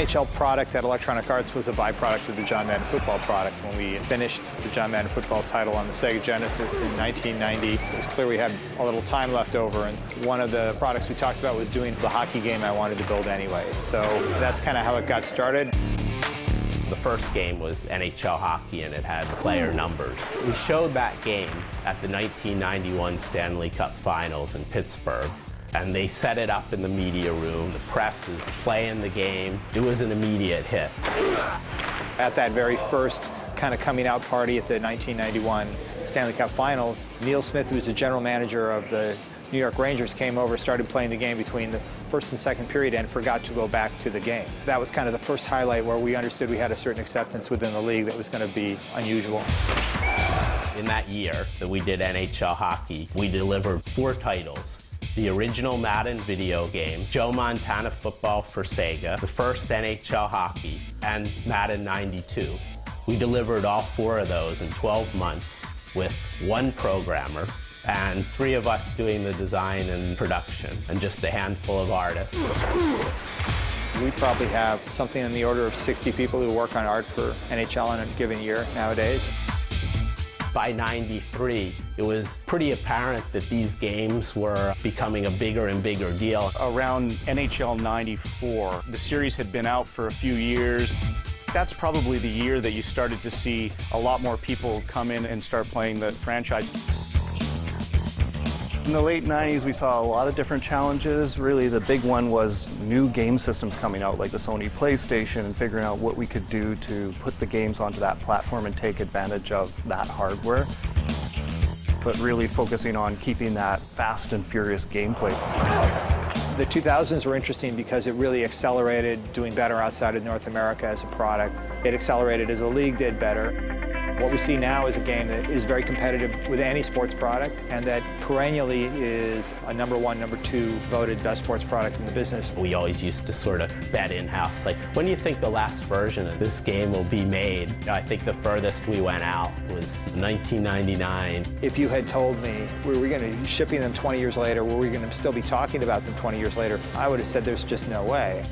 NHL product at Electronic Arts was a byproduct of the John Madden football product. When we finished the John Madden football title on the Sega Genesis in 1990, it was clear we had a little time left over, and one of the products we talked about was doing the hockey game I wanted to build anyway. So that's kind of how it got started. The first game was NHL hockey, and it had player numbers. We showed that game at the 1991 Stanley Cup Finals in Pittsburgh, and they set it up in the media room. The press is playing the game. It was an immediate hit. At that very first kind of coming out party at the 1991 Stanley Cup Finals, Neil Smith, who was the general manager of the New York Rangers, came over, started playing the game between the first and second period, and forgot to go back to the game. That was kind of the first highlight where we understood we had a certain acceptance within the league that was going to be unusual. In that year that we did NHL hockey, we delivered 4 titles. The original Madden video game, Joe Montana Football for Sega, the first NHL hockey, and Madden 92. We delivered all 4 of those in 12 months with 1 programmer and 3 of us doing the design and production, and just a handful of artists. We probably have something in the order of 60 people who work on art for NHL in a given year nowadays. By '93, it was pretty apparent that these games were becoming a bigger and bigger deal. Around NHL 94, the series had been out for a few years. That's probably the year that you started to see a lot more people come in and start playing the franchise. In the late 90s, we saw a lot of different challenges. Really, the big one was new game systems coming out, like the Sony PlayStation, and figuring out what we could do to put the games onto that platform and take advantage of that hardware. But really focusing on keeping that fast and furious gameplay. The 2000s were interesting because it really accelerated doing better outside of North America as a product. It accelerated as the league did better. What we see now is a game that is very competitive with any sports product, and that perennially is a #1, #2 voted best sports product in the business. We always used to sort of bet in-house, like, when do you think the last version of this game will be made? I think the furthest we went out was 1999. If you had told me we were going to be shipping them 20 years later, were we going to still be talking about them 20 years later, I would have said there's just no way.